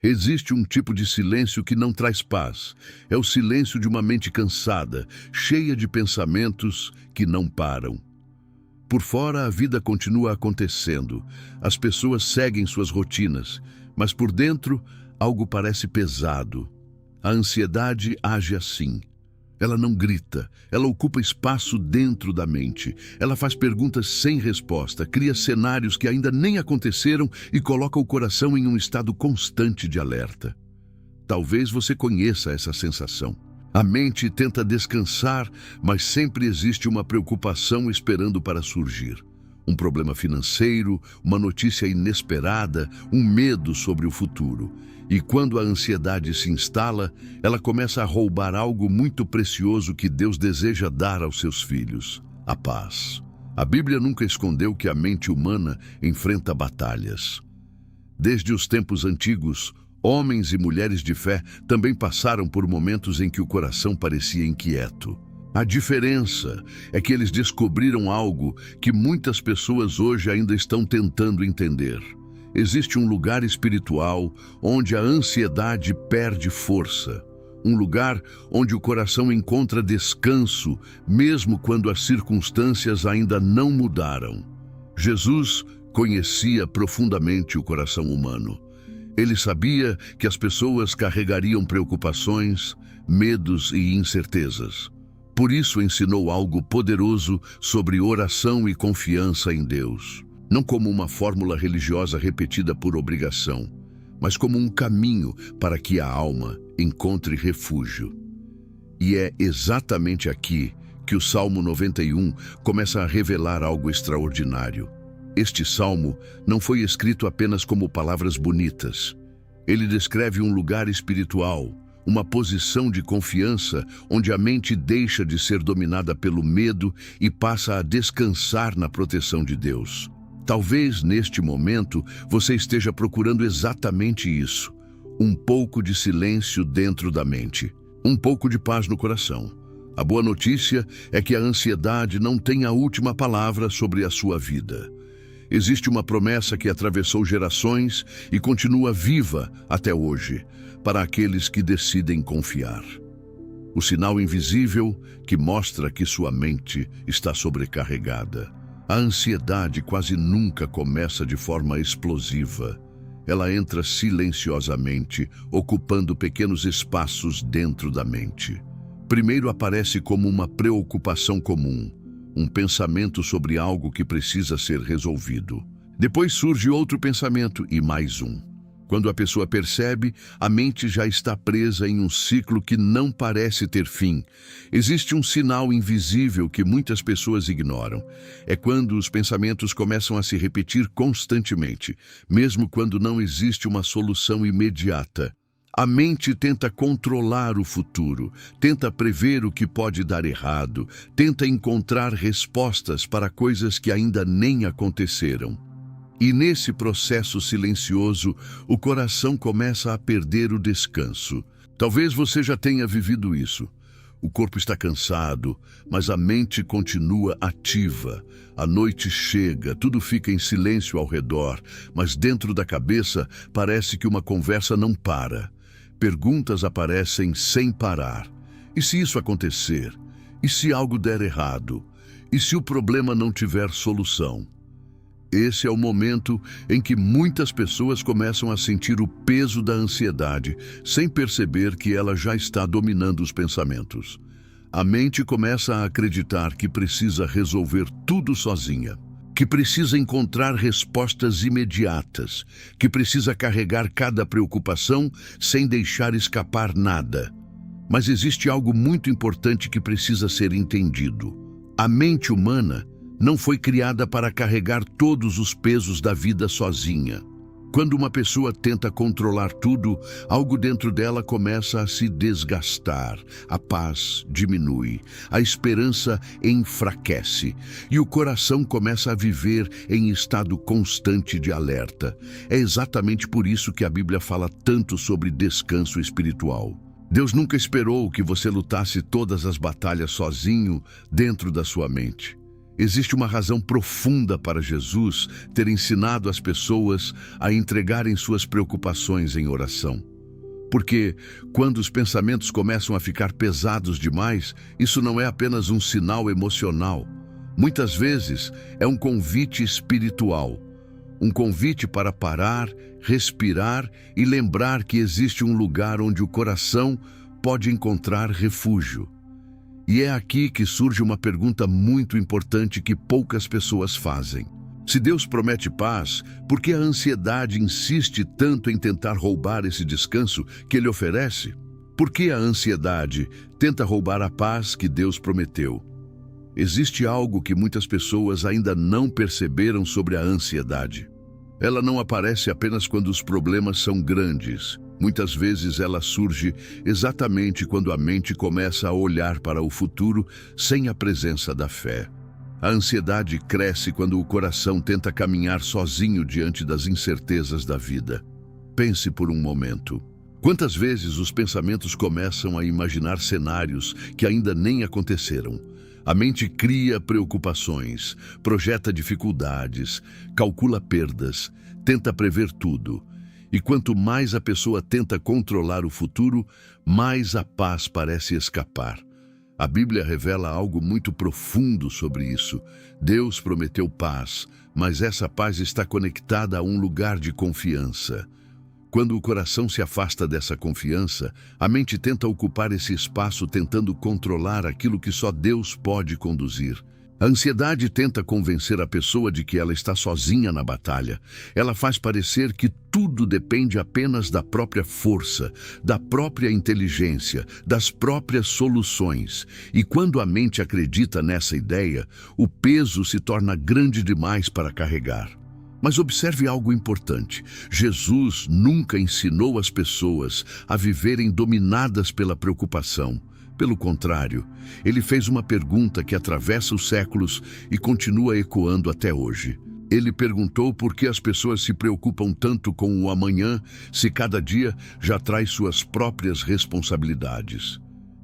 Existe um tipo de silêncio que não traz paz. É o silêncio de uma mente cansada, cheia de pensamentos que não param. Por fora, a vida continua acontecendo. As pessoas seguem suas rotinas, mas por dentro, algo parece pesado. A ansiedade age assim. Ela não grita, ela ocupa espaço dentro da mente. Ela faz perguntas sem resposta, cria cenários que ainda nem aconteceram e coloca o coração em um estado constante de alerta. Talvez você conheça essa sensação. A mente tenta descansar, mas sempre existe uma preocupação esperando para surgir. Um problema financeiro, uma notícia inesperada, um medo sobre o futuro. E quando a ansiedade se instala, ela começa a roubar algo muito precioso que Deus deseja dar aos seus filhos: a paz. A Bíblia nunca escondeu que a mente humana enfrenta batalhas. Desde os tempos antigos, homens e mulheres de fé também passaram por momentos em que o coração parecia inquieto. A diferença é que eles descobriram algo que muitas pessoas hoje ainda estão tentando entender. Existe um lugar espiritual onde a ansiedade perde força. Um lugar onde o coração encontra descanso, mesmo quando as circunstâncias ainda não mudaram. Jesus conhecia profundamente o coração humano. Ele sabia que as pessoas carregariam preocupações, medos e incertezas. Por isso ensinou algo poderoso sobre oração e confiança em Deus. Não como uma fórmula religiosa repetida por obrigação, mas como um caminho para que a alma encontre refúgio. E é exatamente aqui que o Salmo 91 começa a revelar algo extraordinário. Este salmo não foi escrito apenas como palavras bonitas. Ele descreve um lugar espiritual, uma posição de confiança onde a mente deixa de ser dominada pelo medo e passa a descansar na proteção de Deus. Talvez neste momento você esteja procurando exatamente isso: um pouco de silêncio dentro da mente, um pouco de paz no coração. A boa notícia é que a ansiedade não tem a última palavra sobre a sua vida. Existe uma promessa que atravessou gerações e continua viva até hoje, para aqueles que decidem confiar. O sinal invisível que mostra que sua mente está sobrecarregada. A ansiedade quase nunca começa de forma explosiva. Ela entra silenciosamente, ocupando pequenos espaços dentro da mente. Primeiro aparece como uma preocupação comum, um pensamento sobre algo que precisa ser resolvido. Depois surge outro pensamento e mais um. Quando a pessoa percebe, a mente já está presa em um ciclo que não parece ter fim. Existe um sinal invisível que muitas pessoas ignoram. É quando os pensamentos começam a se repetir constantemente, mesmo quando não existe uma solução imediata. A mente tenta controlar o futuro, tenta prever o que pode dar errado, tenta encontrar respostas para coisas que ainda nem aconteceram. E nesse processo silencioso, o coração começa a perder o descanso. Talvez você já tenha vivido isso. O corpo está cansado, mas a mente continua ativa. A noite chega, tudo fica em silêncio ao redor, mas dentro da cabeça parece que uma conversa não para. Perguntas aparecem sem parar. E se isso acontecer? E se algo der errado? E se o problema não tiver solução? Esse é o momento em que muitas pessoas começam a sentir o peso da ansiedade, sem perceber que ela já está dominando os pensamentos. A mente começa a acreditar que precisa resolver tudo sozinha, que precisa encontrar respostas imediatas, que precisa carregar cada preocupação sem deixar escapar nada. Mas existe algo muito importante que precisa ser entendido. A mente humana não foi criada para carregar todos os pesos da vida sozinha. Quando uma pessoa tenta controlar tudo, algo dentro dela começa a se desgastar. A paz diminui, a esperança enfraquece e o coração começa a viver em estado constante de alerta. É exatamente por isso que a Bíblia fala tanto sobre descanso espiritual. Deus nunca esperou que você lutasse todas as batalhas sozinho dentro da sua mente. Existe uma razão profunda para Jesus ter ensinado as pessoas a entregarem suas preocupações em oração. Porque, quando os pensamentos começam a ficar pesados demais, isso não é apenas um sinal emocional. Muitas vezes é um convite espiritual. Um convite para parar, respirar e lembrar que existe um lugar onde o coração pode encontrar refúgio. E é aqui que surge uma pergunta muito importante que poucas pessoas fazem. Se Deus promete paz, por que a ansiedade insiste tanto em tentar roubar esse descanso que Ele oferece? Por que a ansiedade tenta roubar a paz que Deus prometeu? Existe algo que muitas pessoas ainda não perceberam sobre a ansiedade. Ela não aparece apenas quando os problemas são grandes. Muitas vezes ela surge exatamente quando a mente começa a olhar para o futuro sem a presença da fé. A ansiedade cresce quando o coração tenta caminhar sozinho diante das incertezas da vida. Pense por um momento. Quantas vezes os pensamentos começam a imaginar cenários que ainda nem aconteceram? A mente cria preocupações, projeta dificuldades, calcula perdas, tenta prever tudo. E quanto mais a pessoa tenta controlar o futuro, mais a paz parece escapar. A Bíblia revela algo muito profundo sobre isso. Deus prometeu paz, mas essa paz está conectada a um lugar de confiança. Quando o coração se afasta dessa confiança, a mente tenta ocupar esse espaço tentando controlar aquilo que só Deus pode conduzir. A ansiedade tenta convencer a pessoa de que ela está sozinha na batalha. Ela faz parecer que tudo depende apenas da própria força, da própria inteligência, das próprias soluções. E quando a mente acredita nessa ideia, o peso se torna grande demais para carregar. Mas observe algo importante. Jesus nunca ensinou as pessoas a viverem dominadas pela preocupação. Pelo contrário, ele fez uma pergunta que atravessa os séculos e continua ecoando até hoje. Ele perguntou por que as pessoas se preocupam tanto com o amanhã, se cada dia já traz suas próprias responsabilidades.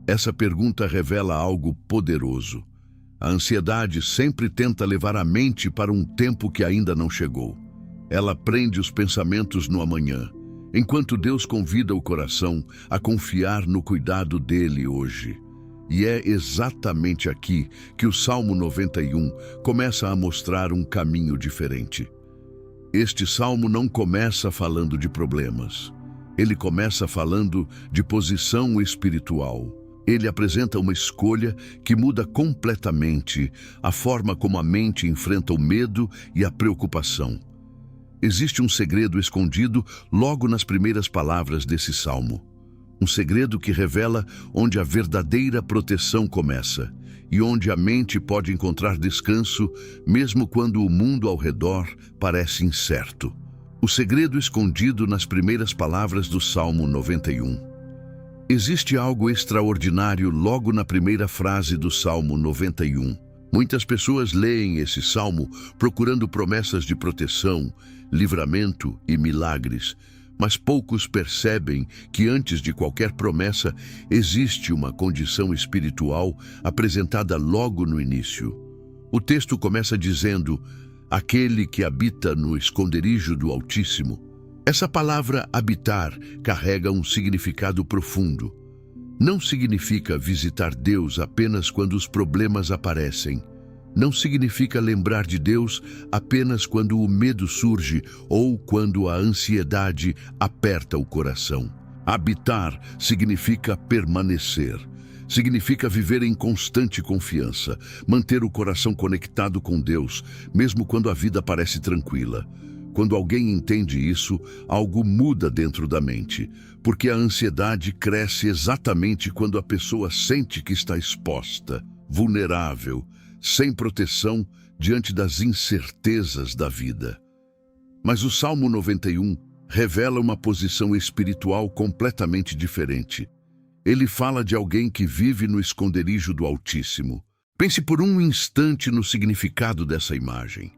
Essa pergunta revela algo poderoso. A ansiedade sempre tenta levar a mente para um tempo que ainda não chegou. Ela prende os pensamentos no amanhã, enquanto Deus convida o coração a confiar no cuidado dele hoje. E é exatamente aqui que o Salmo 91 começa a mostrar um caminho diferente. Este salmo não começa falando de problemas. Ele começa falando de posição espiritual. Ele apresenta uma escolha que muda completamente a forma como a mente enfrenta o medo e a preocupação. Existe um segredo escondido logo nas primeiras palavras desse salmo. Um segredo que revela onde a verdadeira proteção começa e onde a mente pode encontrar descanso, mesmo quando o mundo ao redor parece incerto. O segredo escondido nas primeiras palavras do Salmo 91. Existe algo extraordinário logo na primeira frase do Salmo 91. Muitas pessoas leem esse salmo procurando promessas de proteção, livramento e milagres, mas poucos percebem que antes de qualquer promessa existe uma condição espiritual apresentada logo no início. O texto começa dizendo: aquele que habita no esconderijo do Altíssimo. Essa palavra habitar carrega um significado profundo. Não significa visitar Deus apenas quando os problemas aparecem. Não significa lembrar de Deus apenas quando o medo surge ou quando a ansiedade aperta o coração. Habitar significa permanecer. Significa viver em constante confiança, manter o coração conectado com Deus, mesmo quando a vida parece tranquila. Quando alguém entende isso, algo muda dentro da mente, porque a ansiedade cresce exatamente quando a pessoa sente que está exposta, vulnerável, sem proteção diante das incertezas da vida. Mas o Salmo 91 revela uma posição espiritual completamente diferente. Ele fala de alguém que vive no esconderijo do Altíssimo. Pense por um instante no significado dessa imagem.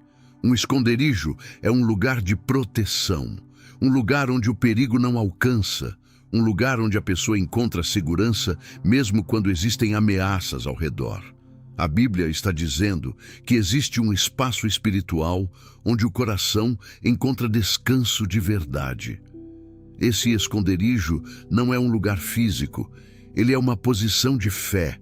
Um esconderijo é um lugar de proteção, um lugar onde o perigo não alcança, um lugar onde a pessoa encontra segurança mesmo quando existem ameaças ao redor. A Bíblia está dizendo que existe um espaço espiritual onde o coração encontra descanso de verdade. Esse esconderijo não é um lugar físico, ele é uma posição de fé.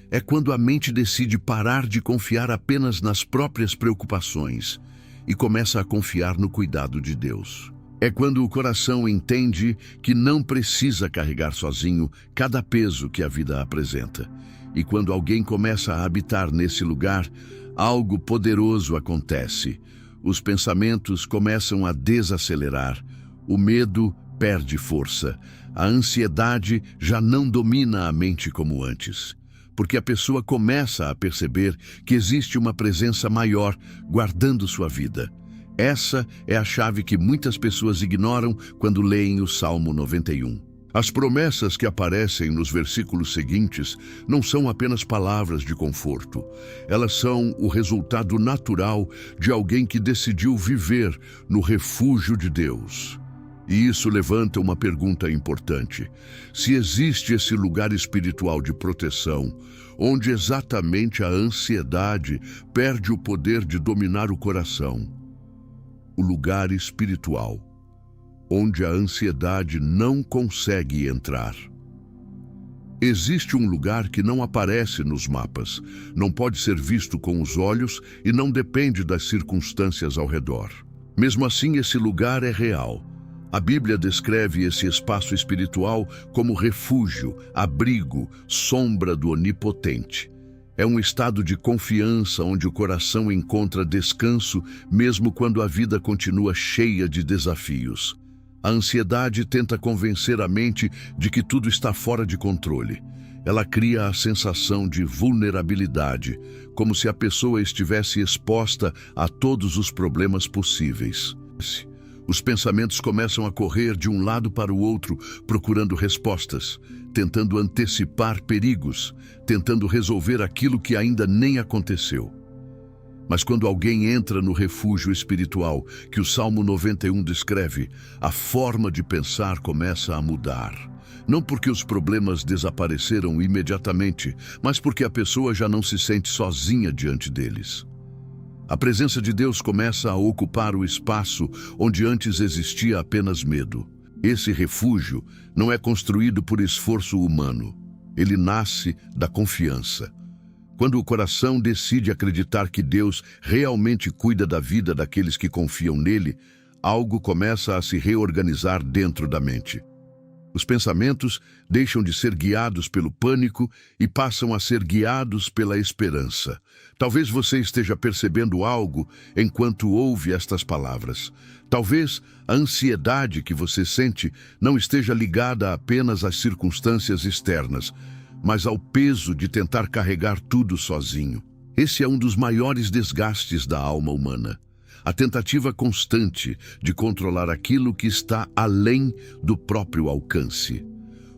É quando a mente decide parar de confiar apenas nas próprias preocupações e começa a confiar no cuidado de Deus. É quando o coração entende que não precisa carregar sozinho cada peso que a vida apresenta. E quando alguém começa a habitar nesse lugar, algo poderoso acontece. Os pensamentos começam a desacelerar, o medo perde força, a ansiedade já não domina a mente como antes, porque a pessoa começa a perceber que existe uma presença maior guardando sua vida. Essa é a chave que muitas pessoas ignoram quando leem o Salmo 91. As promessas que aparecem nos versículos seguintes não são apenas palavras de conforto. Elas são o resultado natural de alguém que decidiu viver no refúgio de Deus. E isso levanta uma pergunta importante. Se existe esse lugar espiritual de proteção, onde exatamente a ansiedade perde o poder de dominar o coração, o lugar espiritual onde a ansiedade não consegue entrar. Existe um lugar que não aparece nos mapas, não pode ser visto com os olhos e não depende das circunstâncias ao redor. Mesmo assim, esse lugar é real. A Bíblia descreve esse espaço espiritual como refúgio, abrigo, sombra do Onipotente. É um estado de confiança onde o coração encontra descanso mesmo quando a vida continua cheia de desafios. A ansiedade tenta convencer a mente de que tudo está fora de controle. Ela cria a sensação de vulnerabilidade, como se a pessoa estivesse exposta a todos os problemas possíveis. Os pensamentos começam a correr de um lado para o outro, procurando respostas, tentando antecipar perigos, tentando resolver aquilo que ainda nem aconteceu. Mas quando alguém entra no refúgio espiritual que o Salmo 91 descreve, a forma de pensar começa a mudar. Não porque os problemas desapareceram imediatamente, mas porque a pessoa já não se sente sozinha diante deles. A presença de Deus começa a ocupar o espaço onde antes existia apenas medo. Esse refúgio não é construído por esforço humano. Ele nasce da confiança. Quando o coração decide acreditar que Deus realmente cuida da vida daqueles que confiam nele, algo começa a se reorganizar dentro da mente. Os pensamentos deixam de ser guiados pelo pânico e passam a ser guiados pela esperança. Talvez você esteja percebendo algo enquanto ouve estas palavras. Talvez a ansiedade que você sente não esteja ligada apenas às circunstâncias externas, mas ao peso de tentar carregar tudo sozinho. Esse é um dos maiores desgastes da alma humana. A tentativa constante de controlar aquilo que está além do próprio alcance.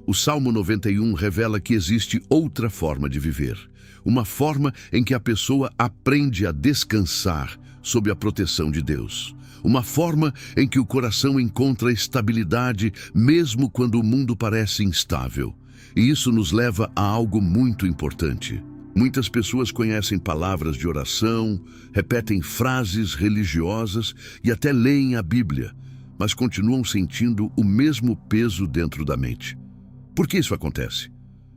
O Salmo 91 revela que existe outra forma de viver. Uma forma em que a pessoa aprende a descansar sob a proteção de Deus. Uma forma em que o coração encontra estabilidade mesmo quando o mundo parece instável. E isso nos leva a algo muito importante. Muitas pessoas conhecem palavras de oração, repetem frases religiosas e até leem a Bíblia, mas continuam sentindo o mesmo peso dentro da mente. Por que isso acontece?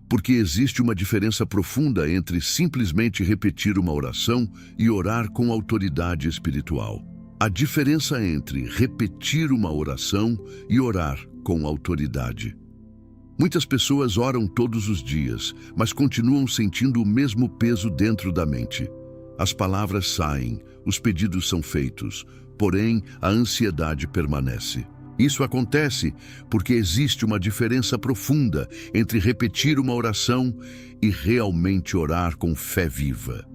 Porque existe uma diferença profunda entre simplesmente repetir uma oração e orar com autoridade espiritual. A diferença entre repetir uma oração e orar com autoridade. Muitas pessoas oram todos os dias, mas continuam sentindo o mesmo peso dentro da mente. As palavras saem, os pedidos são feitos, porém a ansiedade permanece. Isso acontece porque existe uma diferença profunda entre repetir uma oração e realmente orar com fé viva.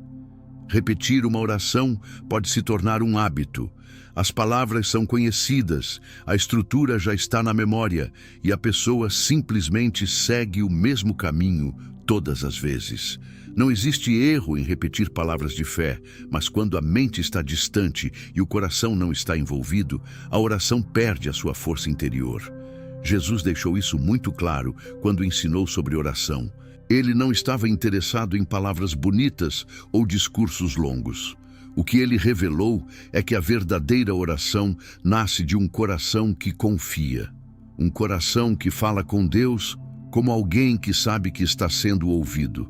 Repetir uma oração pode se tornar um hábito. As palavras são conhecidas, a estrutura já está na memória e a pessoa simplesmente segue o mesmo caminho todas as vezes. Não existe erro em repetir palavras de fé, mas quando a mente está distante e o coração não está envolvido, a oração perde a sua força interior. Jesus deixou isso muito claro quando ensinou sobre oração. Ele não estava interessado em palavras bonitas ou discursos longos. O que ele revelou é que a verdadeira oração nasce de um coração que confia. Um coração que fala com Deus como alguém que sabe que está sendo ouvido.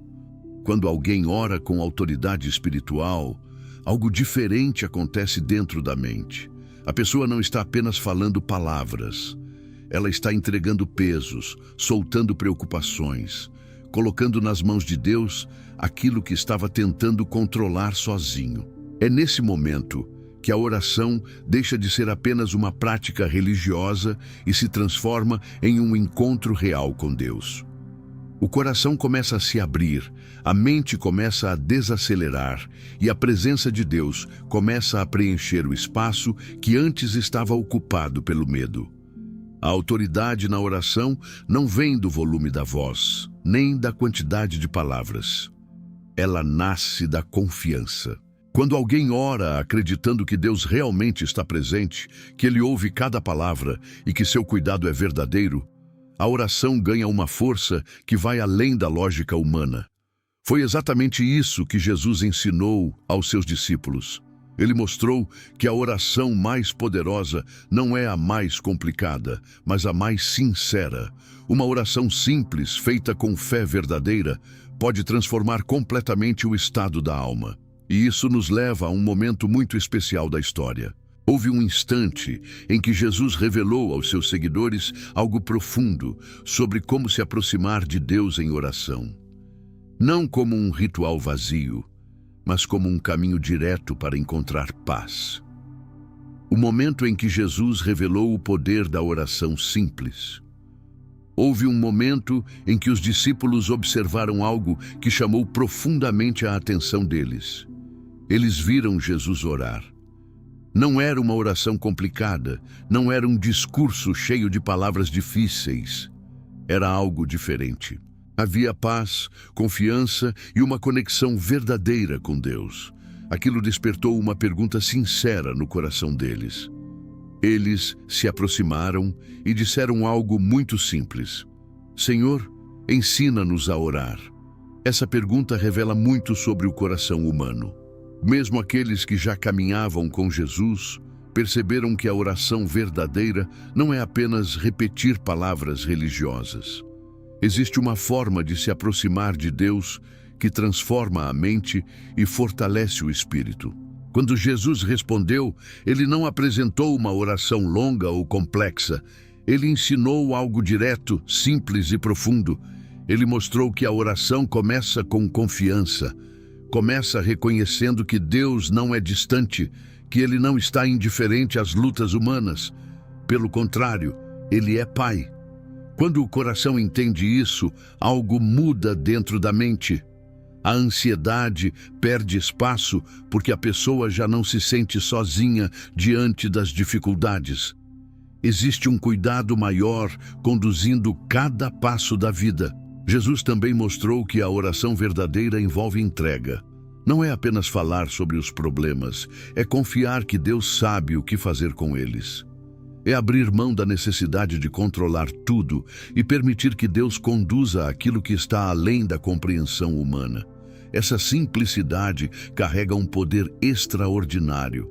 Quando alguém ora com autoridade espiritual, algo diferente acontece dentro da mente. A pessoa não está apenas falando palavras. Ela está entregando pesos, soltando preocupações, colocando nas mãos de Deus aquilo que estava tentando controlar sozinho. É nesse momento que a oração deixa de ser apenas uma prática religiosa e se transforma em um encontro real com Deus. O coração começa a se abrir, a mente começa a desacelerar e a presença de Deus começa a preencher o espaço que antes estava ocupado pelo medo. A autoridade na oração não vem do volume da voz, nem da quantidade de palavras. Ela nasce da confiança. Quando alguém ora acreditando que Deus realmente está presente, que Ele ouve cada palavra e que seu cuidado é verdadeiro, a oração ganha uma força que vai além da lógica humana. Foi exatamente isso que Jesus ensinou aos seus discípulos. Ele mostrou que a oração mais poderosa não é a mais complicada, mas a mais sincera. Uma oração simples, feita com fé verdadeira, pode transformar completamente o estado da alma. E isso nos leva a um momento muito especial da história. Houve um instante em que Jesus revelou aos seus seguidores algo profundo sobre como se aproximar de Deus em oração. Não como um ritual vazio, mas como um caminho direto para encontrar paz. O momento em que Jesus revelou o poder da oração simples. Houve um momento em que os discípulos observaram algo que chamou profundamente a atenção deles. Eles viram Jesus orar. Não era uma oração complicada, não era um discurso cheio de palavras difíceis. Era algo diferente. Havia paz, confiança e uma conexão verdadeira com Deus. Aquilo despertou uma pergunta sincera no coração deles. Eles se aproximaram e disseram algo muito simples. Senhor, ensina-nos a orar. Essa pergunta revela muito sobre o coração humano. Mesmo aqueles que já caminhavam com Jesus perceberam que a oração verdadeira não é apenas repetir palavras religiosas. Existe uma forma de se aproximar de Deus que transforma a mente e fortalece o espírito. Quando Jesus respondeu, ele não apresentou uma oração longa ou complexa. Ele ensinou algo direto, simples e profundo. Ele mostrou que a oração começa com confiança. Começa reconhecendo que Deus não é distante, que Ele não está indiferente às lutas humanas. Pelo contrário, Ele é Pai. Quando o coração entende isso, algo muda dentro da mente. A ansiedade perde espaço porque a pessoa já não se sente sozinha diante das dificuldades. Existe um cuidado maior conduzindo cada passo da vida. Jesus também mostrou que a oração verdadeira envolve entrega. Não é apenas falar sobre os problemas, é confiar que Deus sabe o que fazer com eles. É abrir mão da necessidade de controlar tudo e permitir que Deus conduza aquilo que está além da compreensão humana. Essa simplicidade carrega um poder extraordinário.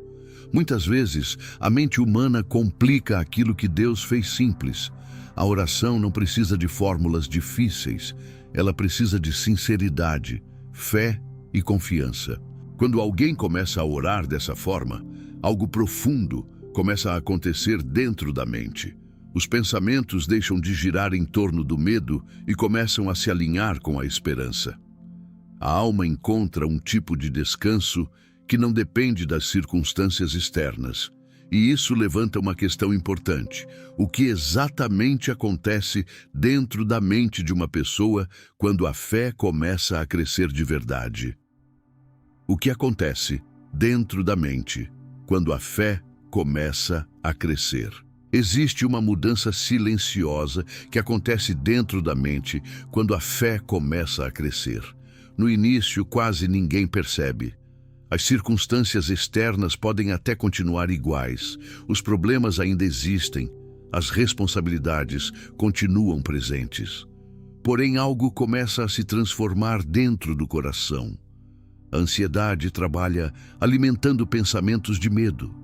Muitas vezes, a mente humana complica aquilo que Deus fez simples. A oração não precisa de fórmulas difíceis, ela precisa de sinceridade, fé e confiança. Quando alguém começa a orar dessa forma, algo profundo começa a acontecer dentro da mente. Os pensamentos deixam de girar em torno do medo e começam a se alinhar com a esperança. A alma encontra um tipo de descanso que não depende das circunstâncias externas. E isso levanta uma questão importante. O que exatamente acontece dentro da mente de uma pessoa quando a fé começa a crescer de verdade? O que acontece dentro da mente quando a fé começa a crescer? Existe uma mudança silenciosa que acontece dentro da mente quando a fé começa a crescer. No início, quase ninguém percebe. As circunstâncias externas podem até continuar iguais, os problemas ainda existem, as responsabilidades continuam presentes. Porém, algo começa a se transformar dentro do coração. A ansiedade trabalha alimentando pensamentos de medo.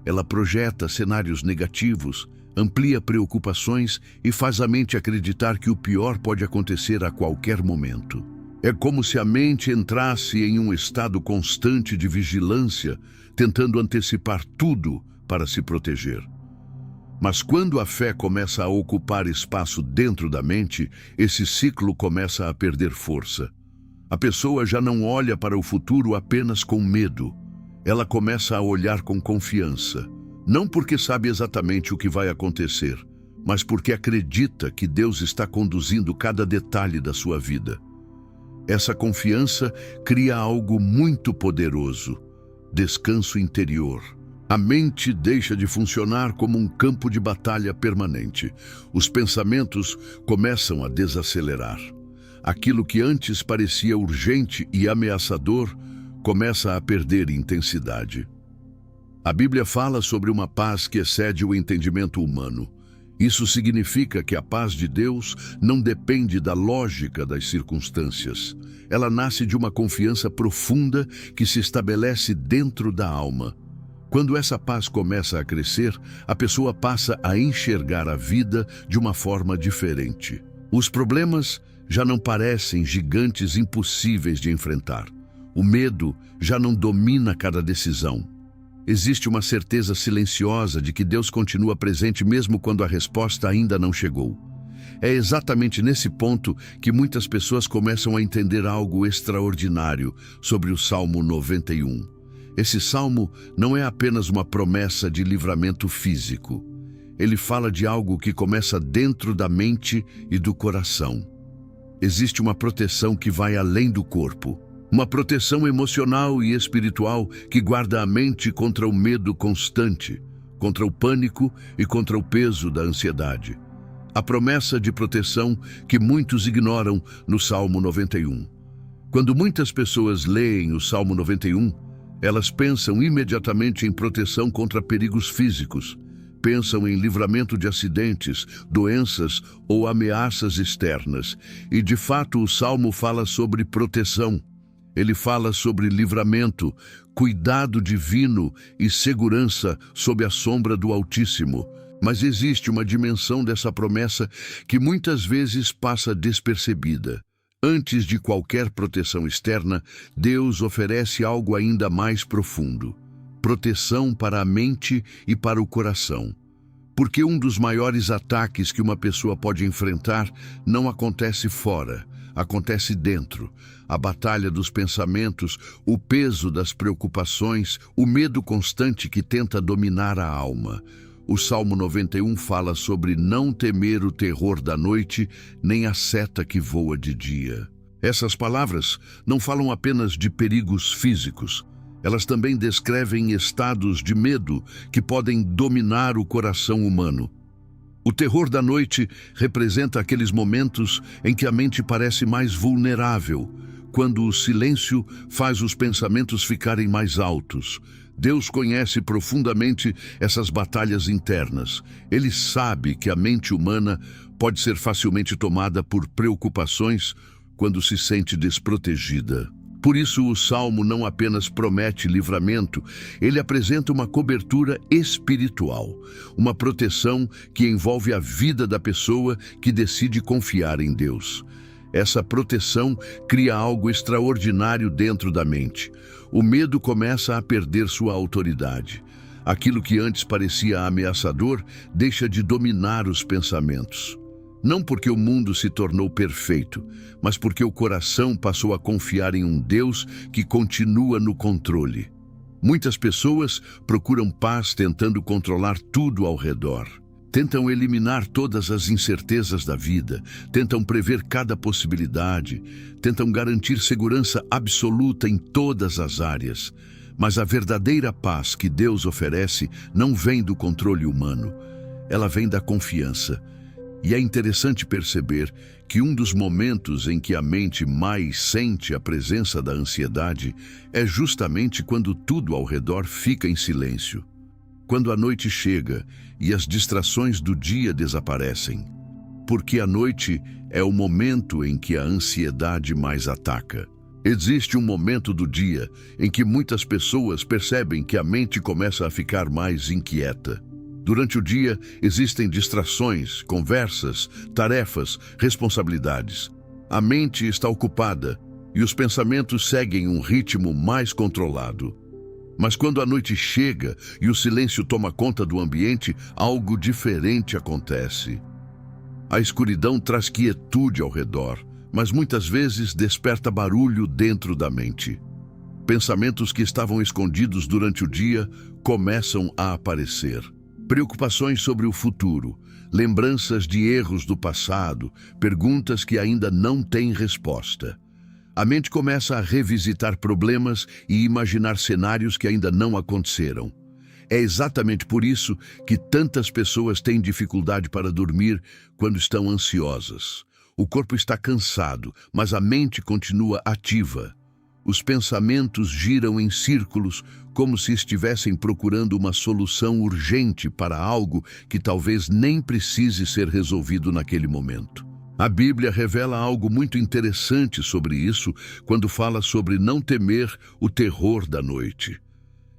Ela projeta cenários negativos, amplia preocupações e faz a mente acreditar que o pior pode acontecer a qualquer momento. É como se a mente entrasse em um estado constante de vigilância, tentando antecipar tudo para se proteger. Mas quando a fé começa a ocupar espaço dentro da mente, esse ciclo começa a perder força. A pessoa já não olha para o futuro apenas com medo. Ela começa a olhar com confiança. Não porque sabe exatamente o que vai acontecer, mas porque acredita que Deus está conduzindo cada detalhe da sua vida. Essa confiança cria algo muito poderoso: descanso interior. A mente deixa de funcionar como um campo de batalha permanente. Os pensamentos começam a desacelerar. Aquilo que antes parecia urgente e ameaçador começa a perder intensidade. A Bíblia fala sobre uma paz que excede o entendimento humano. Isso significa que a paz de Deus não depende da lógica das circunstâncias. Ela nasce de uma confiança profunda que se estabelece dentro da alma. Quando essa paz começa a crescer, a pessoa passa a enxergar a vida de uma forma diferente. Os problemas já não parecem gigantes impossíveis de enfrentar. O medo já não domina cada decisão. Existe uma certeza silenciosa de que Deus continua presente mesmo quando a resposta ainda não chegou. É exatamente nesse ponto que muitas pessoas começam a entender algo extraordinário sobre o Salmo 91. Esse salmo não é apenas uma promessa de livramento físico. Ele fala de algo que começa dentro da mente e do coração. Existe uma proteção que vai além do corpo. Uma proteção emocional e espiritual que guarda a mente contra o medo constante, contra o pânico e contra o peso da ansiedade. A promessa de proteção que muitos ignoram no Salmo 91. Quando muitas pessoas leem o Salmo 91, elas pensam imediatamente em proteção contra perigos físicos, pensam em livramento de acidentes, doenças ou ameaças externas. E de fato o Salmo fala sobre proteção. Ele fala sobre livramento, cuidado divino e segurança sob a sombra do Altíssimo. Mas existe uma dimensão dessa promessa que muitas vezes passa despercebida. Antes de qualquer proteção externa, Deus oferece algo ainda mais profundo: proteção para a mente e para o coração. Porque um dos maiores ataques que uma pessoa pode enfrentar não acontece fora, acontece dentro. A batalha dos pensamentos, o peso das preocupações, o medo constante que tenta dominar a alma. O Salmo 91 fala sobre não temer o terror da noite, nem a seta que voa de dia. Essas palavras não falam apenas de perigos físicos. Elas também descrevem estados de medo que podem dominar o coração humano. O terror da noite representa aqueles momentos em que a mente parece mais vulnerável, quando o silêncio faz os pensamentos ficarem mais altos. Deus conhece profundamente essas batalhas internas. Ele sabe que a mente humana pode ser facilmente tomada por preocupações quando se sente desprotegida. Por isso, o Salmo não apenas promete livramento, ele apresenta uma cobertura espiritual, uma proteção que envolve a vida da pessoa que decide confiar em Deus. Essa proteção cria algo extraordinário dentro da mente. O medo começa a perder sua autoridade. Aquilo que antes parecia ameaçador deixa de dominar os pensamentos. Não porque o mundo se tornou perfeito, mas porque o coração passou a confiar em um Deus que continua no controle. Muitas pessoas procuram paz tentando controlar tudo ao redor. Tentam eliminar todas as incertezas da vida, tentam prever cada possibilidade, tentam garantir segurança absoluta em todas as áreas. Mas a verdadeira paz que Deus oferece não vem do controle humano, ela vem da confiança. E é interessante perceber que um dos momentos em que a mente mais sente a presença da ansiedade é justamente quando tudo ao redor fica em silêncio. quando a noite chega e as distrações do dia desaparecem. Porque a noite é o momento em que a ansiedade mais ataca. Existe um momento do dia em que muitas pessoas percebem que a mente começa a ficar mais inquieta. Durante o dia, existem distrações, conversas, tarefas, responsabilidades. A mente está ocupada e os pensamentos seguem um ritmo mais controlado. Mas quando a noite chega e o silêncio toma conta do ambiente, algo diferente acontece. A escuridão traz quietude ao redor, mas muitas vezes desperta barulho dentro da mente. Pensamentos que estavam escondidos durante o dia começam a aparecer. Preocupações sobre o futuro, lembranças de erros do passado, perguntas que ainda não têm resposta. A mente começa a revisitar problemas e imaginar cenários que ainda não aconteceram. É exatamente por isso que tantas pessoas têm dificuldade para dormir quando estão ansiosas. O corpo está cansado, mas a mente continua ativa. Os pensamentos giram em círculos, como se estivessem procurando uma solução urgente para algo que talvez nem precise ser resolvido naquele momento. A Bíblia revela algo muito interessante sobre isso quando fala sobre não temer o terror da noite.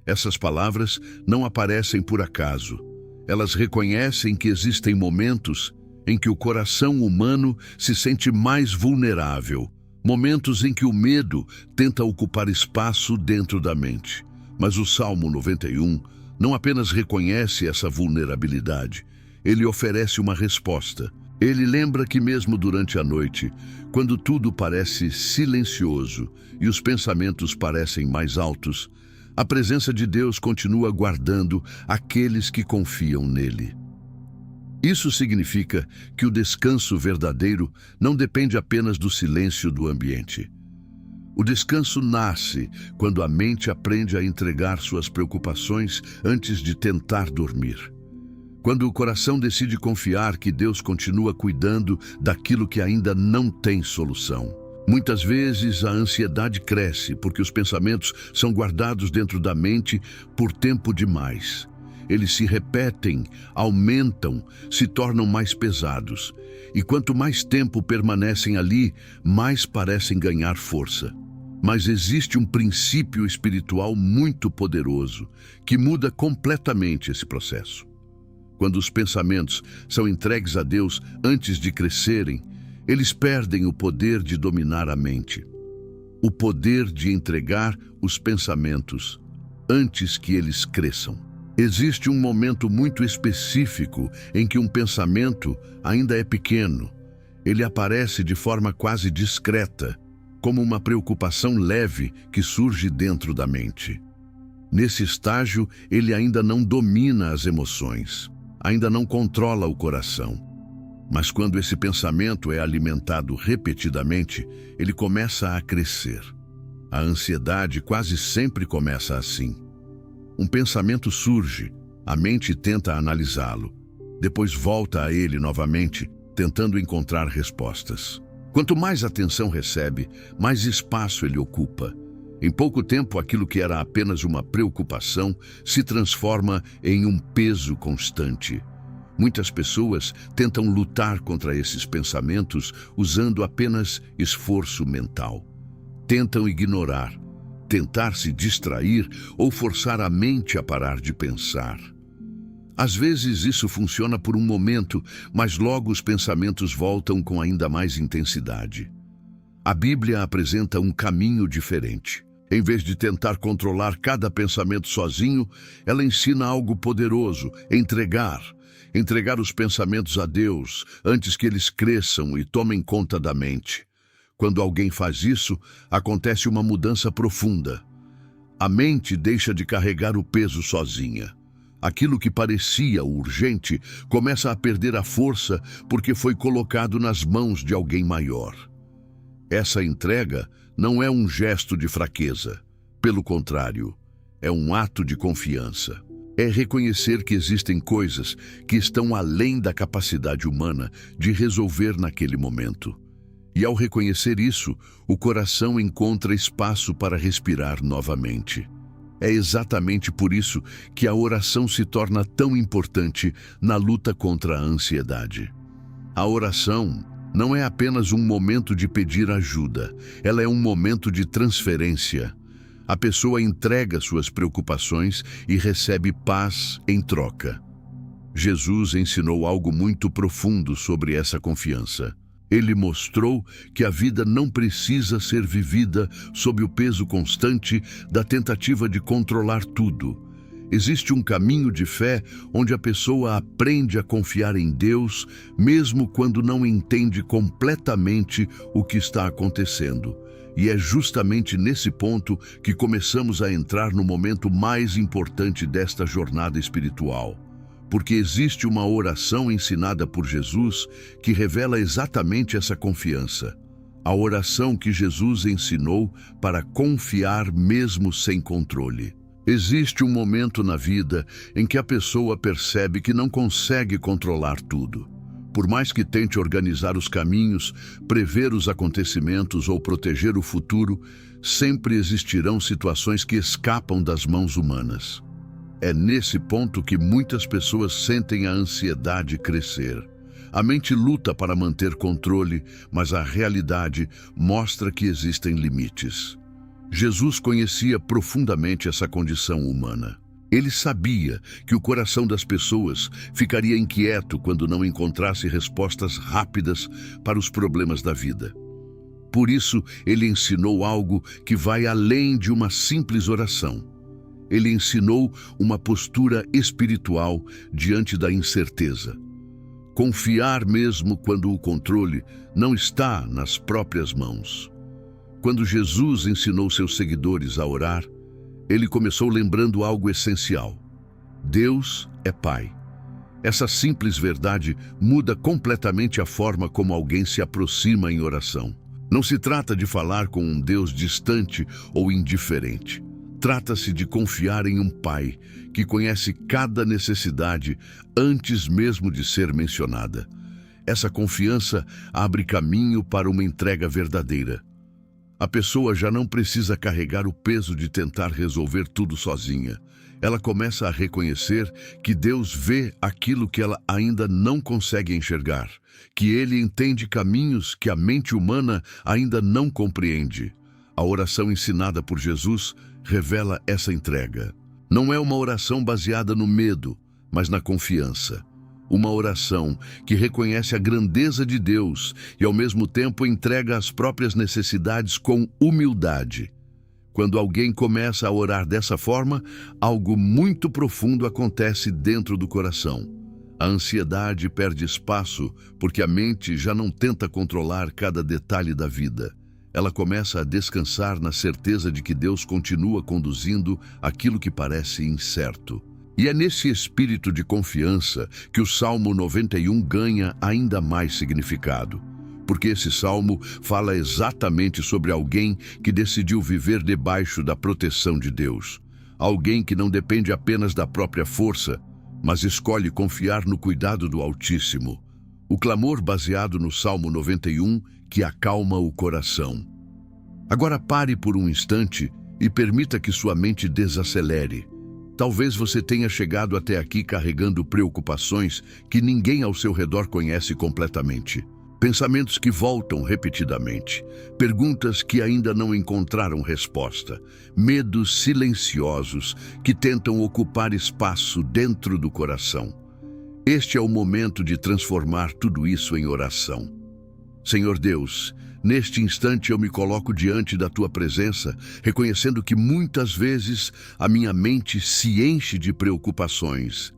Essas palavras não aparecem por acaso. Elas reconhecem que existem momentos em que o coração humano se sente mais vulnerável, momentos em que o medo tenta ocupar espaço dentro da mente. Mas o Salmo 91 não apenas reconhece essa vulnerabilidade, ele oferece uma resposta. Ele lembra que mesmo durante a noite, quando tudo parece silencioso e os pensamentos parecem mais altos, a presença de Deus continua guardando aqueles que confiam nele. Isso significa que o descanso verdadeiro não depende apenas do silêncio do ambiente. O descanso nasce quando a mente aprende a entregar suas preocupações antes de tentar dormir. Quando o coração decide confiar que Deus continua cuidando daquilo que ainda não tem solução. Muitas vezes a ansiedade cresce porque os pensamentos são guardados dentro da mente por tempo demais. Eles se repetem, aumentam, se tornam mais pesados. E quanto mais tempo permanecem ali, mais parecem ganhar força. Mas existe um princípio espiritual muito poderoso que muda completamente esse processo. Quando os pensamentos são entregues a Deus antes de crescerem, eles perdem o poder de dominar a mente. O poder de entregar os pensamentos antes que eles cresçam. Existe um momento muito específico em que um pensamento ainda é pequeno. Ele aparece de forma quase discreta, como uma preocupação leve que surge dentro da mente. Nesse estágio, ele ainda não domina as emoções, ainda não controla o coração. Mas quando esse pensamento é alimentado repetidamente, ele começa a crescer. A ansiedade quase sempre começa assim. Um pensamento surge, a mente tenta analisá-lo, depois volta a ele novamente, tentando encontrar respostas. Quanto mais atenção recebe, mais espaço ele ocupa. Em pouco tempo, aquilo que era apenas uma preocupação se transforma em um peso constante. Muitas pessoas tentam lutar contra esses pensamentos usando apenas esforço mental. Tentam ignorar, tentar se distrair ou forçar a mente a parar de pensar. Às vezes isso funciona por um momento, mas logo os pensamentos voltam com ainda mais intensidade. A Bíblia apresenta um caminho diferente. Em vez de tentar controlar cada pensamento sozinho, ela ensina algo poderoso: entregar os pensamentos a Deus antes que eles cresçam e tomem conta da mente. Quando alguém faz isso, acontece uma mudança profunda. A mente deixa de carregar o peso sozinha. Aquilo que parecia urgente começa a perder a força porque foi colocado nas mãos de alguém maior. Essa entrega não é um gesto de fraqueza. Pelo contrário, é um ato de confiança. É reconhecer que existem coisas que estão além da capacidade humana de resolver naquele momento. E ao reconhecer isso, o coração encontra espaço para respirar novamente. É exatamente por isso que a oração se torna tão importante na luta contra a ansiedade. A oração não é apenas um momento de pedir ajuda, ela é um momento de transferência. A pessoa entrega suas preocupações e recebe paz em troca. Jesus ensinou algo muito profundo sobre essa confiança. Ele mostrou que a vida não precisa ser vivida sob o peso constante da tentativa de controlar tudo. Existe um caminho de fé onde a pessoa aprende a confiar em Deus, mesmo quando não entende completamente o que está acontecendo. E é justamente nesse ponto que começamos a entrar no momento mais importante desta jornada espiritual. Porque existe uma oração ensinada por Jesus que revela exatamente essa confiança. A oração que Jesus ensinou para confiar mesmo sem controle. Existe um momento na vida em que a pessoa percebe que não consegue controlar tudo. Por mais que tente organizar os caminhos, prever os acontecimentos ou proteger o futuro, sempre existirão situações que escapam das mãos humanas. É nesse ponto que muitas pessoas sentem a ansiedade crescer. A mente luta para manter controle, mas a realidade mostra que existem limites. Jesus conhecia profundamente essa condição humana. Ele sabia que o coração das pessoas ficaria inquieto quando não encontrasse respostas rápidas para os problemas da vida. Por isso, ele ensinou algo que vai além de uma simples oração. Ele ensinou uma postura espiritual diante da incerteza. Confiar mesmo quando o controle não está nas próprias mãos. Quando Jesus ensinou seus seguidores a orar, ele começou lembrando algo essencial. Deus é Pai. Essa simples verdade muda completamente a forma como alguém se aproxima em oração. Não se trata de falar com um Deus distante ou indiferente. Trata-se de confiar em um Pai que conhece cada necessidade antes mesmo de ser mencionada. Essa confiança abre caminho para uma entrega verdadeira. A pessoa já não precisa carregar o peso de tentar resolver tudo sozinha. Ela começa a reconhecer que Deus vê aquilo que ela ainda não consegue enxergar, que Ele entende caminhos que a mente humana ainda não compreende. A oração ensinada por Jesus revela essa entrega. Não é uma oração baseada no medo, mas na confiança. Uma oração que reconhece a grandeza de Deus e, ao mesmo tempo, entrega as próprias necessidades com humildade. Quando alguém começa a orar dessa forma, algo muito profundo acontece dentro do coração. A ansiedade perde espaço porque a mente já não tenta controlar cada detalhe da vida. Ela começa a descansar na certeza de que Deus continua conduzindo aquilo que parece incerto. E é nesse espírito de confiança que o Salmo 91 ganha ainda mais significado. Porque esse salmo fala exatamente sobre alguém que decidiu viver debaixo da proteção de Deus. Alguém que não depende apenas da própria força, mas escolhe confiar no cuidado do Altíssimo. O clamor baseado no Salmo 91 que acalma o coração. Agora pare por um instante e permita que sua mente desacelere. Talvez você tenha chegado até aqui carregando preocupações que ninguém ao seu redor conhece completamente. Pensamentos que voltam repetidamente, perguntas que ainda não encontraram resposta, medos silenciosos que tentam ocupar espaço dentro do coração. Este é o momento de transformar tudo isso em oração. Senhor Deus, neste instante eu me coloco diante da Tua presença, reconhecendo que muitas vezes a minha mente se enche de preocupações.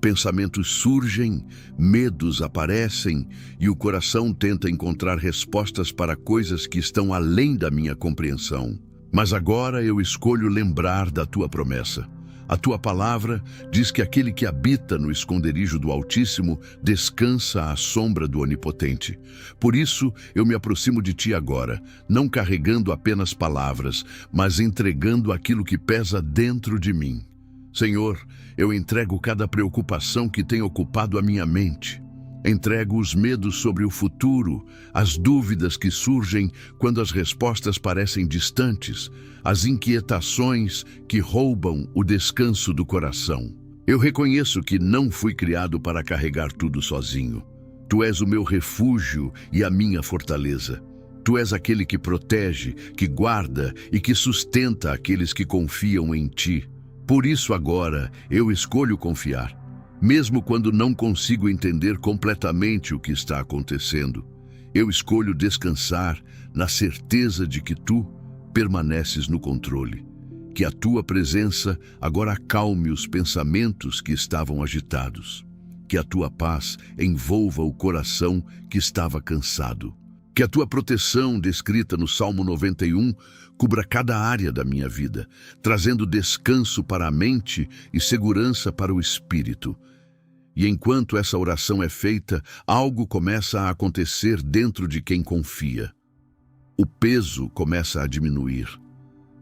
Pensamentos surgem, medos aparecem e o coração tenta encontrar respostas para coisas que estão além da minha compreensão. Mas agora eu escolho lembrar da Tua promessa. A Tua palavra diz que aquele que habita no esconderijo do Altíssimo descansa à sombra do Onipotente. Por isso, eu me aproximo de Ti agora, não carregando apenas palavras, mas entregando aquilo que pesa dentro de mim. Senhor, eu entrego cada preocupação que tem ocupado a minha mente. Entrego os medos sobre o futuro, as dúvidas que surgem quando as respostas parecem distantes, as inquietações que roubam o descanso do coração. Eu reconheço que não fui criado para carregar tudo sozinho. Tu és o meu refúgio e a minha fortaleza. Tu és aquele que protege, que guarda e que sustenta aqueles que confiam em ti. Por isso agora eu escolho confiar, mesmo quando não consigo entender completamente o que está acontecendo. Eu escolho descansar na certeza de que tu permaneces no controle. Que a tua presença agora acalme os pensamentos que estavam agitados. Que a tua paz envolva o coração que estava cansado. Que a tua proteção, descrita no Salmo 91, cubra cada área da minha vida, trazendo descanso para a mente e segurança para o espírito. E enquanto essa oração é feita, algo começa a acontecer dentro de quem confia. O peso começa a diminuir.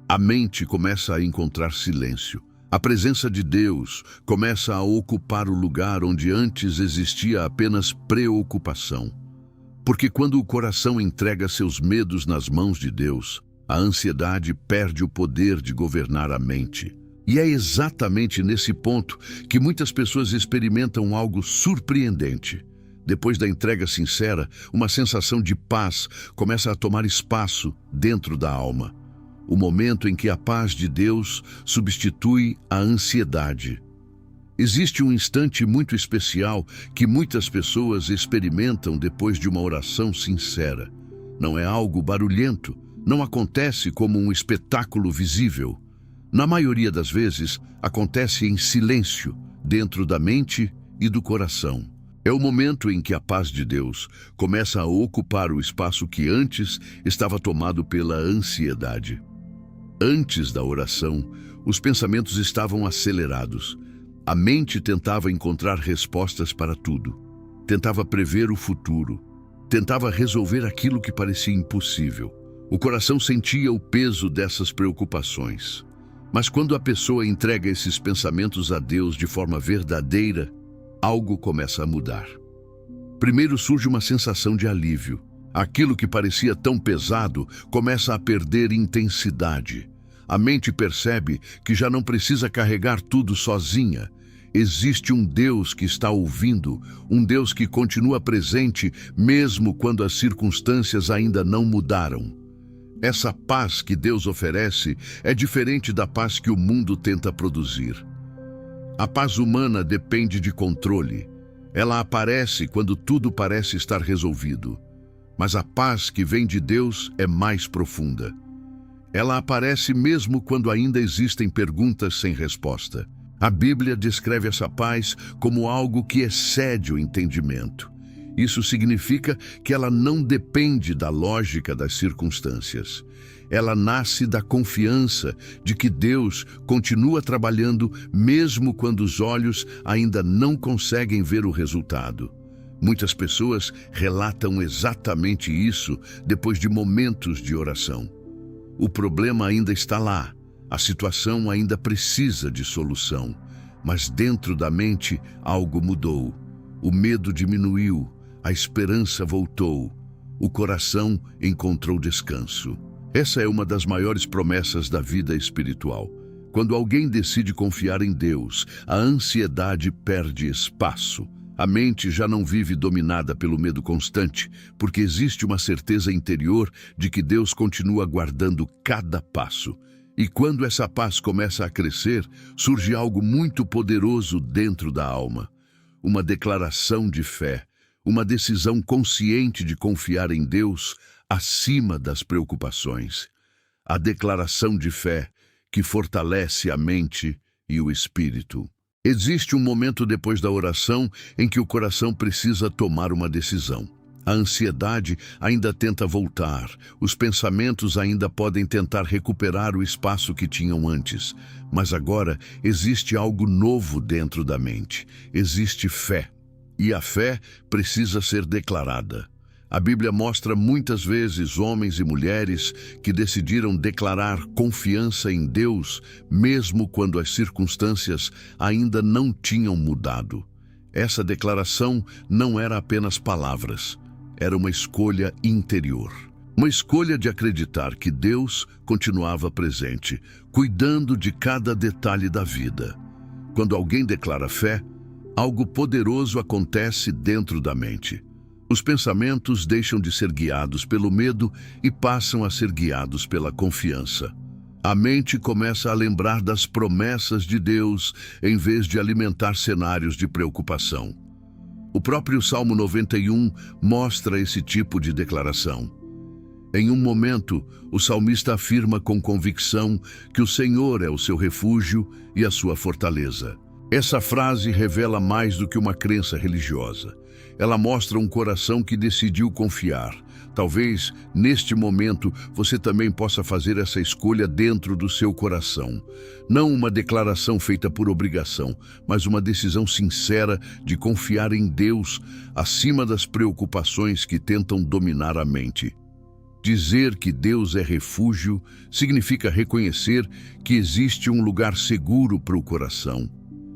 A mente começa a encontrar silêncio. A presença de Deus começa a ocupar o lugar onde antes existia apenas preocupação. Porque quando o coração entrega seus medos nas mãos de Deus, a ansiedade perde o poder de governar a mente. E é exatamente nesse ponto que muitas pessoas experimentam algo surpreendente. Depois da entrega sincera, uma sensação de paz começa a tomar espaço dentro da alma. O momento em que a paz de Deus substitui a ansiedade. Existe um instante muito especial que muitas pessoas experimentam depois de uma oração sincera. Não é algo barulhento, não acontece como um espetáculo visível. Na maioria das vezes, acontece em silêncio, dentro da mente e do coração. É o momento em que a paz de Deus começa a ocupar o espaço que antes estava tomado pela ansiedade. Antes da oração, os pensamentos estavam acelerados. A mente tentava encontrar respostas para tudo. Tentava prever o futuro. Tentava resolver aquilo que parecia impossível. O coração sentia o peso dessas preocupações. Mas quando a pessoa entrega esses pensamentos a Deus de forma verdadeira, algo começa a mudar. Primeiro surge uma sensação de alívio. Aquilo que parecia tão pesado começa a perder intensidade. A mente percebe que já não precisa carregar tudo sozinha. Existe um Deus que está ouvindo, um Deus que continua presente mesmo quando as circunstâncias ainda não mudaram. Essa paz que Deus oferece é diferente da paz que o mundo tenta produzir. A paz humana depende de controle. Ela aparece quando tudo parece estar resolvido. Mas a paz que vem de Deus é mais profunda. Ela aparece mesmo quando ainda existem perguntas sem resposta. A Bíblia descreve essa paz como algo que excede o entendimento. Isso significa que ela não depende da lógica das circunstâncias. Ela nasce da confiança de que Deus continua trabalhando mesmo quando os olhos ainda não conseguem ver o resultado. Muitas pessoas relatam exatamente isso depois de momentos de oração. O problema ainda está lá, a situação ainda precisa de solução, mas dentro da mente algo mudou. O medo diminuiu, a esperança voltou, o coração encontrou descanso. Essa é uma das maiores promessas da vida espiritual. Quando alguém decide confiar em Deus, a ansiedade perde espaço. A mente já não vive dominada pelo medo constante, porque existe uma certeza interior de que Deus continua guardando cada passo. E quando essa paz começa a crescer, surge algo muito poderoso dentro da alma. Uma declaração de fé, uma decisão consciente de confiar em Deus acima das preocupações. A declaração de fé que fortalece a mente e o espírito. Existe um momento depois da oração em que o coração precisa tomar uma decisão. A ansiedade ainda tenta voltar, os pensamentos ainda podem tentar recuperar o espaço que tinham antes, mas agora existe algo novo dentro da mente. Existe fé, e a fé precisa ser declarada. A Bíblia mostra muitas vezes homens e mulheres que decidiram declarar confiança em Deus, mesmo quando as circunstâncias ainda não tinham mudado. Essa declaração não era apenas palavras, era uma escolha interior. Uma escolha de acreditar que Deus continuava presente, cuidando de cada detalhe da vida. Quando alguém declara fé, algo poderoso acontece dentro da mente. Os pensamentos deixam de ser guiados pelo medo e passam a ser guiados pela confiança. A mente começa a lembrar das promessas de Deus em vez de alimentar cenários de preocupação. O próprio Salmo 91 mostra esse tipo de declaração. Em um momento, o salmista afirma com convicção que o Senhor é o seu refúgio e a sua fortaleza. Essa frase revela mais do que uma crença religiosa. Ela mostra um coração que decidiu confiar. Talvez, neste momento, você também possa fazer essa escolha dentro do seu coração. Não uma declaração feita por obrigação, mas uma decisão sincera de confiar em Deus acima das preocupações que tentam dominar a mente. Dizer que Deus é refúgio significa reconhecer que existe um lugar seguro para o coração.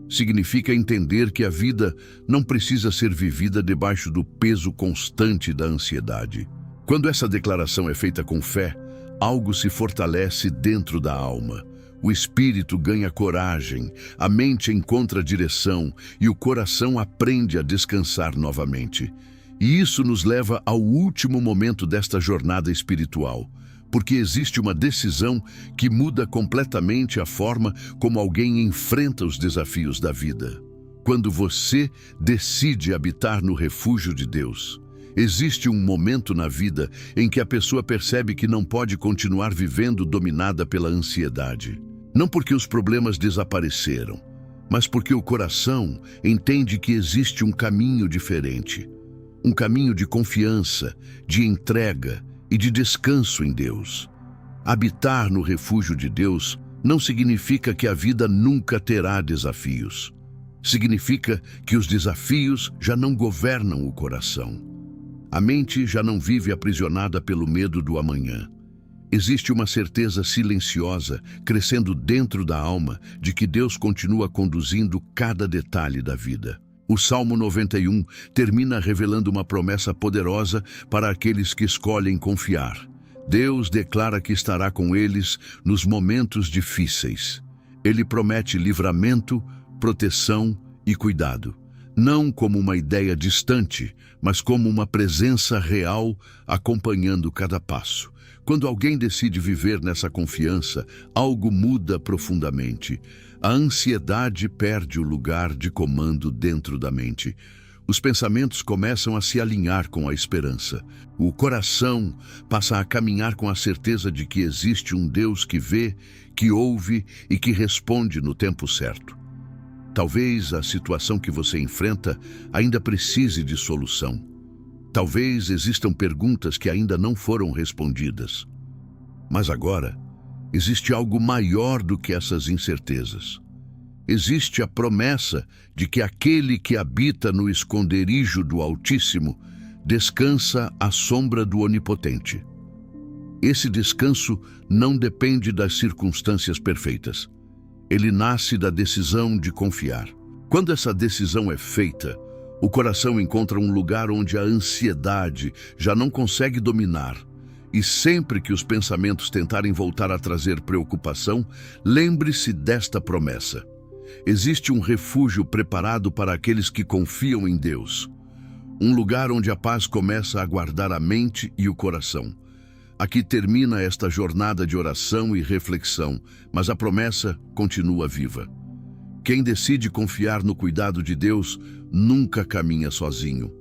Significa entender que a vida não precisa ser vivida debaixo do peso constante da ansiedade. Quando essa declaração é feita com fé, algo se fortalece dentro da alma. O espírito ganha coragem, a mente encontra direção e o coração aprende a descansar novamente. E isso nos leva ao último momento desta jornada espiritual, porque existe uma decisão que muda completamente a forma como alguém enfrenta os desafios da vida. Quando você decide habitar no refúgio de Deus, existe um momento na vida em que a pessoa percebe que não pode continuar vivendo dominada pela ansiedade. Não porque os problemas desapareceram, mas porque o coração entende que existe um caminho diferente. Um caminho de confiança, de entrega e de descanso em Deus. Habitar no refúgio de Deus não significa que a vida nunca terá desafios. Significa que os desafios já não governam o coração. A mente já não vive aprisionada pelo medo do amanhã. Existe uma certeza silenciosa crescendo dentro da alma de que Deus continua conduzindo cada detalhe da vida. O Salmo 91 termina revelando uma promessa poderosa para aqueles que escolhem confiar. Deus declara que estará com eles nos momentos difíceis. Ele promete livramento, proteção e cuidado. Não como uma ideia distante, mas como uma presença real acompanhando cada passo. Quando alguém decide viver nessa confiança, algo muda profundamente. A ansiedade perde o lugar de comando dentro da mente. Os pensamentos começam a se alinhar com a esperança. O coração passa a caminhar com a certeza de que existe um Deus que vê, que ouve e que responde no tempo certo. Talvez a situação que você enfrenta ainda precise de solução. Talvez existam perguntas que ainda não foram respondidas. Mas agora, existe algo maior do que essas incertezas. Existe a promessa de que aquele que habita no esconderijo do Altíssimo descansa à sombra do Onipotente. Esse descanso não depende das circunstâncias perfeitas. Ele nasce da decisão de confiar. Quando essa decisão é feita, o coração encontra um lugar onde a ansiedade já não consegue dominar. E sempre que os pensamentos tentarem voltar a trazer preocupação, lembre-se desta promessa. Existe um refúgio preparado para aqueles que confiam em Deus. Um lugar onde a paz começa a guardar a mente e o coração. Aqui termina esta jornada de oração e reflexão, mas a promessa continua viva. Quem decide confiar no cuidado de Deus nunca caminha sozinho.